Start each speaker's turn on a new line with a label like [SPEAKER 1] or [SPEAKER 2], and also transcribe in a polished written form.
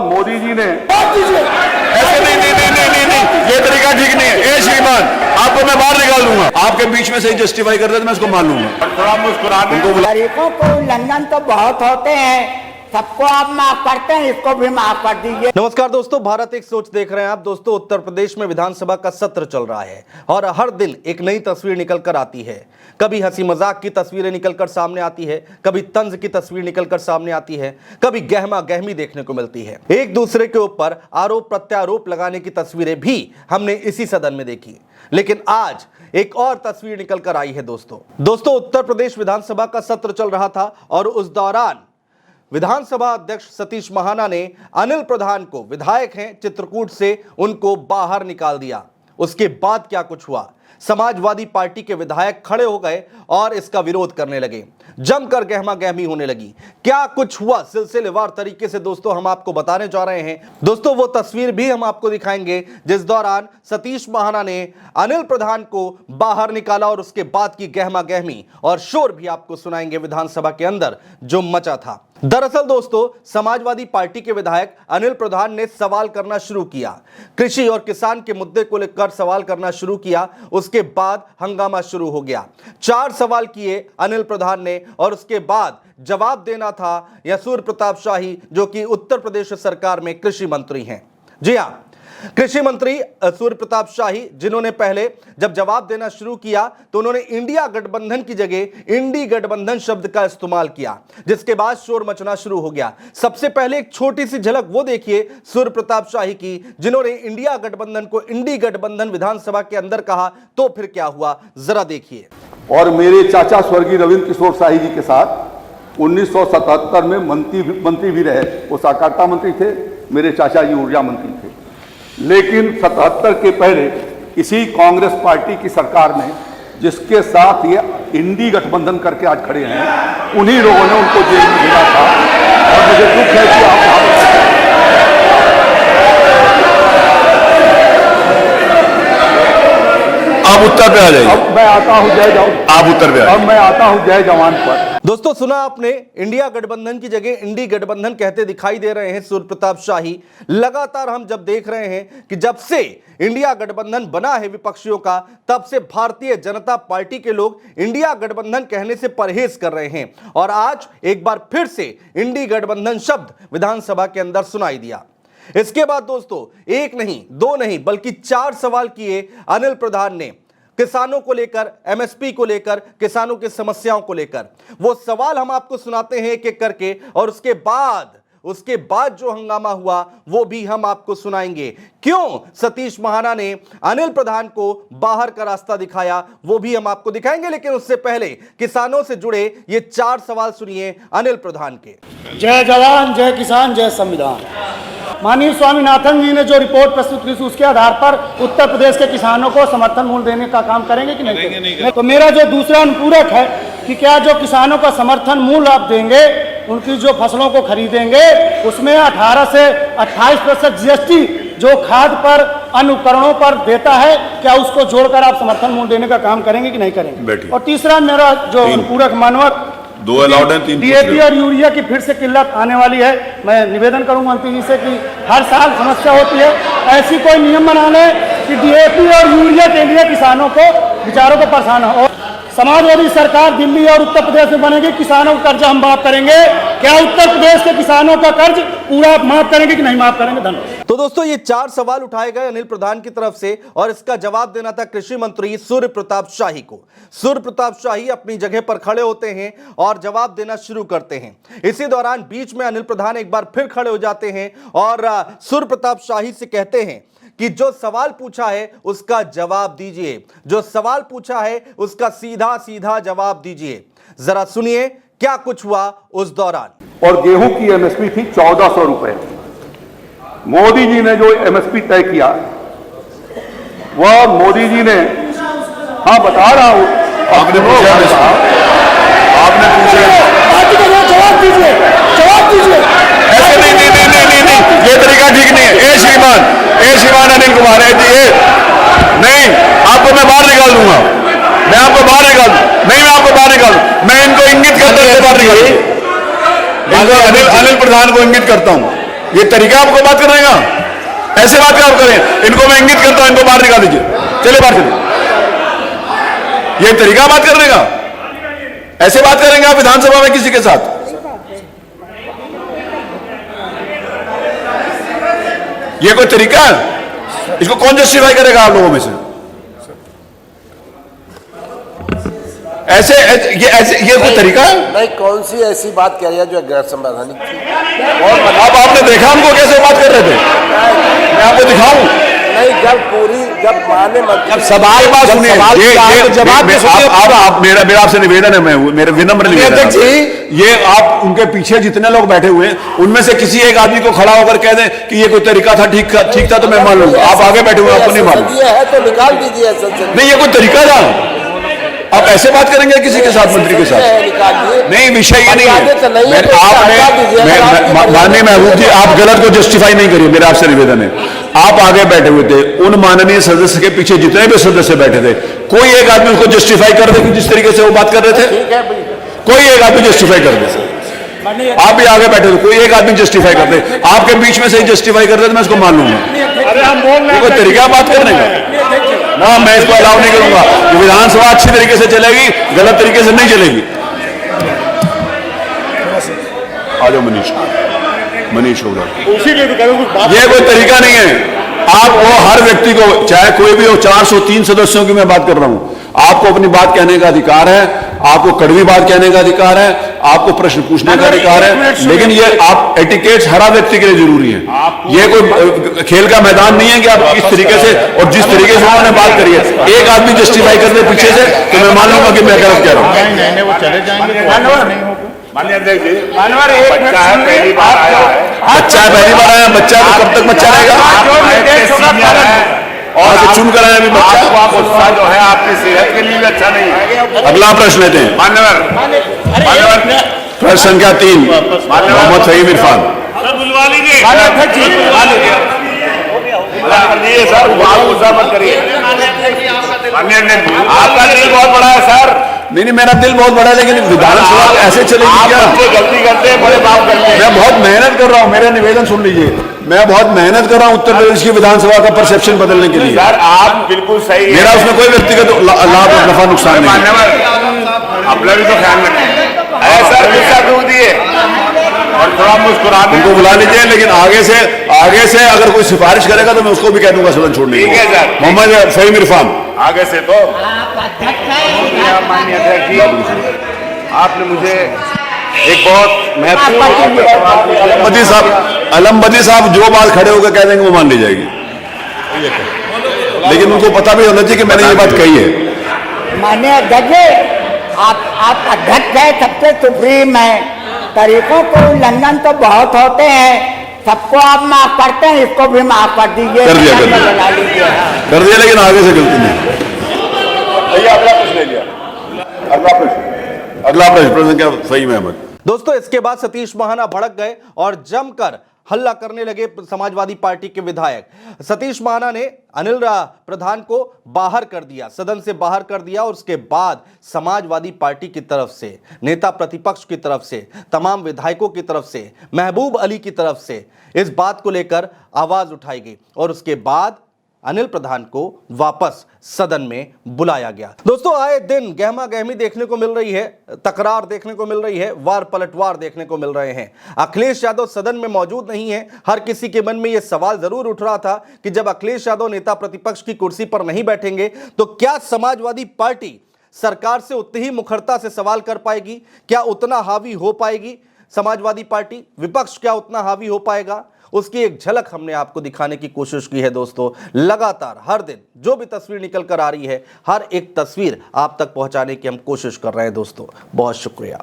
[SPEAKER 1] मोदी जी ने
[SPEAKER 2] ऐसे नहीं, ये तरीका ठीक नहीं है। ए श्रीमान, आपको मैं बाहर निकाल दूंगा। आपके बीच में से जस्टिफाई कर रहे थे, मैं इसको मान लूंगा।
[SPEAKER 1] थोड़ा मुस्कुराने
[SPEAKER 3] गरीबों को उल्लंघन तो बहुत होते हैं, सबको आप माफ करते हैं, इसको भी माफ कर दीजिए।
[SPEAKER 4] नमस्कार दोस्तों, भारत एक सोच देख रहे हैं आप। दोस्तों, उत्तर प्रदेश में विधानसभा का सत्र चल रहा है और हर दिन एक नई तस्वीर निकल कर आती है। कभी हंसी मजाक की तस्वीरें निकलकर सामने आती है, कभी तंज की तस्वीर निकलकर सामने आती है, कभी गहमा गहमी देखने को मिलती है। एक दूसरे के ऊपर आरोप प्रत्यारोप लगाने की तस्वीरें भी हमने इसी सदन में देखी। लेकिन आज एक और तस्वीर निकल कर आई है। दोस्तों, उत्तर प्रदेश विधानसभा का सत्र चल रहा था और उस दौरान विधानसभा अध्यक्ष सतीश महाना ने अनिल प्रधान को, विधायक हैं चित्रकूट से, उनको बाहर निकाल दिया। उसके बाद क्या कुछ हुआ? समाजवादी पार्टी के विधायक खड़े हो गए और इसका विरोध करने लगे, जमकर गहमा गहमी होने लगी। क्या कुछ हुआ सिलसिलेवार तरीके से दोस्तों हम आपको बताने जा रहे हैं। दोस्तों, वो तस्वीर भी हम आपको दिखाएंगे जिस दौरान सतीश महाना ने अनिल प्रधान को बाहर निकाला और उसके बाद की गहमा गहमी और शोर भी आपको सुनाएंगे विधानसभा के अंदर जो मचा था। दरअसल दोस्तों, समाजवादी पार्टी के विधायक अनिल प्रधान ने सवाल करना शुरू किया, कृषि और किसान के मुद्दे को लेकर सवाल करना शुरू किया। उसके बाद हंगामा शुरू हो गया। 4 सवाल किए अनिल प्रधान ने और उसके बाद जवाब देना था सूर्य प्रताप शाही, जो कि उत्तर प्रदेश सरकार में कृषि मंत्री हैं। जी हां, कृषि मंत्री सूर्य प्रताप शाही, जिन्होंने पहले जब जवाब देना शुरू किया तो उन्होंने इंडिया गठबंधन की जगह इंडी गठबंधन शब्द का इस्तेमाल किया, जिसके बाद शोर मचना शुरू हो गया। सबसे पहले एक छोटी सी झलक वो देखिए सूर्य प्रताप शाही की, जिन्होंने इंडिया गठबंधन को इंडी गठबंधन विधानसभा के अंदर कहा। तो फिर क्या हुआ, जरा देखिए।
[SPEAKER 1] और मेरे चाचा स्वर्गीय रविंद्र किशोर शाही जी के साथ 1977 में मंत्री भी रहे। वो सहकारिता मंत्री थे, मेरे चाचा जी ऊर्जा मंत्री थे। लेकिन 77 के पहले इसी कांग्रेस पार्टी की सरकार ने, जिसके साथ ये इंडी गठबंधन करके आज खड़े हैं, उन्हीं लोगों ने उनको जेल में भेजा था। और मुझे दुख है कि
[SPEAKER 2] आप उत्तर पे आ जाइए।
[SPEAKER 1] अब मैं आता हूं जय जवान।
[SPEAKER 2] आप उत्तर पे
[SPEAKER 1] अब मैं आता हूं जय जवान पर।
[SPEAKER 4] दोस्तों, सुना आपने, इंडिया गठबंधन की जगह इंडी गठबंधन कहते दिखाई दे रहे हैं सूर्य प्रताप शाही। लगातार हम जब देख रहे हैं कि जब से इंडिया गठबंधन बना है विपक्षियों का, तब से भारतीय जनता पार्टी के लोग इंडिया गठबंधन कहने से परहेज कर रहे हैं और आज एक बार फिर से इंडी गठबंधन शब्द विधानसभा के अंदर सुनाई दिया। इसके बाद दोस्तों, एक नहीं, 2 नहीं, बल्कि 4 सवाल किए अनिल प्रधान ने किसानों को लेकर, एमएसपी को लेकर, किसानों की समस्याओं को लेकर। वो सवाल हम आपको सुनाते हैं एक एक करके और उसके बाद जो हंगामा हुआ वो भी हम आपको सुनाएंगे। क्यों सतीश महाना ने अनिल प्रधान को बाहर का रास्ता दिखाया वो भी हम आपको दिखाएंगे। लेकिन उससे पहले किसानों से जुड़े ये 4 सवाल सुनिए अनिल प्रधान के।
[SPEAKER 5] जय जवान, जय किसान, जय संविधान। माननीय स्वामीनाथन जी ने जो रिपोर्ट प्रस्तुत की, उसके आधार पर उत्तर प्रदेश के किसानों को समर्थन मूल्य देने का काम करेंगे कि नहीं करेंगे? तो मेरा जो दूसरा अनुपूरक है कि क्या जो किसानों का समर्थन मूल्य आप देंगे, उनकी जो फसलों को खरीदेंगे, उसमें 18 से 28% जीएसटी जो खाद पर, अन्य उपकरणों पर देता है, क्या उसको जोड़कर आप समर्थन मूल्य देने का काम करेंगे कि नहीं करेंगे? और तीसरा मेरा जो अनुपूरक मानवक,
[SPEAKER 2] 2 अलाउड हैं, 3
[SPEAKER 5] डीएपी और यूरिया की फिर से किल्लत आने वाली है। मैं निवेदन करूंगा मंत्री जी से कि हर साल समस्या होती है, ऐसी कोई नियम बना लें कि डीएपी और यूरिया के लिए किसानों को, विचारों को परेशान हो। समाजवादी सरकार दिल्ली और उत्तर प्रदेश में बनेगी, किसानों का कर्ज हम माफ करेंगे। क्या उत्तर प्रदेश के किसानों का कर्ज पूरा माफ करेंगे कि नहीं माफ करेंगे? धन्यवाद।
[SPEAKER 4] तो दोस्तों, ये 4 सवाल उठाए गए अनिल प्रधान की तरफ से और इसका जवाब देना था कृषि मंत्री सूर्य प्रताप शाही को। सूर्य प्रताप शाही अपनी जगह पर खड़े होते हैं और जवाब देना शुरू करते हैं। इसी दौरान बीच में अनिल प्रधान एक बार फिर खड़े हो जाते हैं और सूर्य प्रताप शाही से कहते हैं कि जो सवाल पूछा है उसका जवाब दीजिए, जो सवाल पूछा है उसका सीधा सीधा जवाब दीजिए। जरा सुनिए क्या कुछ हुआ उस दौरान।
[SPEAKER 1] और गेहूं की एमएसपी थी 1400 रुपए। मोदी जी ने जो एमएसपी तय किया, वह मोदी जी ने, हाँ बता रहा हूं,
[SPEAKER 2] आपने पूछा,
[SPEAKER 5] जवाब दीजिए, जवाब दीजिए।
[SPEAKER 2] ऐसे नहीं, ये तरीका ठीक नहीं है। ए श्रीमान अनिल कुमार है जी, नहीं, आपको मैं बाहर निकाल दूंगा। मैं आपको बाहर निकाल मैं इनको इंगित करता हूं, अनिल प्रधान को इंगित करता हूं। ये तरीका आपको बात करने का? ऐसे बात क्या आप करें? इनको मैं इंगित करता हूं, इनको बाहर निकाल दीजिए, चले बाहर चलिए। ये तरीका बात करने का? ऐसे बात करेंगे आप विधानसभा में किसी के साथ? ये कोई तरीका है? इसको कौन जस्टिफाई करेगा आप लोगों में से? ये कोई तरीका है?
[SPEAKER 6] नहीं, कौन सी ऐसी बात कह रही है जो गैर संवैधानिक थी?
[SPEAKER 2] अब आपने देखा हमको कैसे बात कर रहे थे? मैं आपको दिखाऊं?
[SPEAKER 6] नहीं, जब माने
[SPEAKER 2] अब सवाल बात सुनिए, आप मेरा आपसे निवेदन है, मेरा विनम्र निवेदन है, ये आप उनके पीछे जितने लोग बैठे हुए हैं उनमें से किसी एक आदमी को खड़ा होकर कह दें कि ये कोई तरीका था, ठीक था, तो मैं मान लूंगा। आप आगे बैठे हुए आपको नहीं मालूम
[SPEAKER 6] है तो निकाल दीजिए संसद।
[SPEAKER 2] नहीं, ये कोई तरीका था? आप ऐसे बात करेंगे किसी के साथ, मंत्री के साथ? नहीं, विषय ये नहीं है। आपने माननीय महबूब जी, आप गलत को जस्टिफाई नहीं करिए, मेरा आपसे निवेदन है। आप आगे बैठे हुए थे, उन माननीय सदस्य के पीछे जितने भी सदस्य बैठे थे, कोई एक आदमी उसको जस्टिफाई कर दे कि जिस तरीके से वो बात कर रहे थे, कोई एक आदमी जस्टिफाई कर दे। आप भी आगे बैठे थे, कोई एक आदमी जस्टिफाई कर दे, आपके बीच में से ही जस्टिफाई कर दे तो मैं इसको मान लूंगा। कोई तरीका बात करने का? ना, मैं इसको अलाउ नहीं करूंगा। विधानसभा अच्छी तरीके से चलेगी, गलत तरीके से नहीं चलेगी। आ जाओ मनीष होगा। ये कोई तरीका नहीं है। आप वो हर व्यक्ति को, चाहे कोई भी हो, 403 सदस्यों की मैं बात कर रहा हूं, आपको अपनी बात कहने का अधिकार है, आपको कड़वी बात कहने का अधिकार है, आपको प्रश्न पूछने का अधिकार है, लेकिन ये आप एटिकेट्स हर व्यक्ति के लिए जरूरी है। ये कोई खेल का मैदान नहीं है कि आप इस तरीके से, और जिस तरीके से उन्होंने बात करी है, एक आदमी जस्टिफाई कर दे पीछे से, तो मैं मान लूंगा कि मैं गलत कह रहा हूं।
[SPEAKER 7] वो चले जाएंगे।
[SPEAKER 2] माननीय अध्यक्ष जी, बच्चा है, पहली बार आया है, बच्चा है, तो कब तक बच्चा रहेगा? और चुन कर आया अभी बच्चा, गुस्सा जो है आपकी सेहत के लिए भी अच्छा नहीं है। अगला प्रश्न लेते हैं, मान्यवर प्रश्न संख्या 3, मोहम्मद फहीम इरफान।
[SPEAKER 7] बुलवा लीजिए
[SPEAKER 2] सर, गुस्सा मत करिए। आपका दिल बहुत बड़ा है सर। नहीं, मेरा दिल बहुत बड़ा है, लेकिन विधानसभा ऐसे चलेगी क्या? गलती करते हैं, बड़े बात करते हैं। मैं बहुत मेहनत कर रहा हूँ, मेरा निवेदन सुन लीजिए, मैं बहुत मेहनत कर रहा हूँ उत्तर प्रदेश की विधानसभा का परसेप्शन बदलने के लिए।
[SPEAKER 8] सर आप बिल्कुल सही,
[SPEAKER 2] मेरा उसमें कोई व्यक्तिगत लाभ और नफा नुकसान नहीं है।
[SPEAKER 8] अपना भी तो ख्याल रखें। ऐसा गुस्सा क्यों दिए और थोड़ा मुस्कुराने
[SPEAKER 2] उनको बुला लीजिए, लेकिन आगे से अगर कोई सिफारिश करेगा तो मैं उसको भी कह दूंगा सदन छोड़ने की।
[SPEAKER 8] ठीक है सर।
[SPEAKER 2] मोहम्मद फहीम इरफान।
[SPEAKER 8] आगे से तो माननीय अध्यक्ष जी, आपने मुझे एक बहुत महत्वपूर्ण
[SPEAKER 2] अलम बदी साहब जो बात खड़े होकर कह देंगे वो मान ली जाएगी, लेकिन उनको पता भी होना चाहिए कि मैंने ये बात कही है।
[SPEAKER 3] माननीय अध्यक्ष, आप अध्यक्ष है, सबसे सुप्रीम है, तरीकों को उल्लंघन तो बहुत होते हैं, सबको आप माफ करते हैं, इसको भी माफ कर दीजिए।
[SPEAKER 2] कर दिया, लेकिन आगे से गलती नहीं। अगला प्रश्न ले लिया। अगला प्रश्न क्या? फहीम अहमद।
[SPEAKER 4] दोस्तों, इसके बाद सतीश महाना भड़क गए और जमकर हल्ला करने लगे समाजवादी पार्टी के विधायक। सतीश महाना ने अनिल प्रधान को बाहर कर दिया, सदन से बाहर कर दिया, और उसके बाद समाजवादी पार्टी की तरफ से, नेता प्रतिपक्ष की तरफ से, तमाम विधायकों की तरफ से, महबूब अली की तरफ से इस बात को लेकर आवाज उठाई गई और उसके बाद अनिल प्रधान को वापस सदन में बुलाया गया। दोस्तों, आए दिन गहमा गहमी देखने को मिल रही है, तकरार देखने को मिल रही है, वार पलटवार देखने को मिल रहे हैं। अखिलेश यादव सदन में मौजूद नहीं है। हर किसी के मन में यह सवाल जरूर उठ रहा था कि जब अखिलेश यादव नेता प्रतिपक्ष की कुर्सी पर नहीं बैठेंगे तो क्या समाजवादी पार्टी सरकार से उतनी ही मुखरता से सवाल कर पाएगी? क्या उतना हावी हो पाएगी समाजवादी पार्टी? विपक्ष क्या उतना हावी हो पाएगा? उसकी एक झलक हमने आपको दिखाने की कोशिश की है। दोस्तों, लगातार हर दिन जो भी तस्वीर निकल कर आ रही है, हर एक तस्वीर आप तक पहुंचाने की हम कोशिश कर रहे हैं। दोस्तों, बहुत शुक्रिया।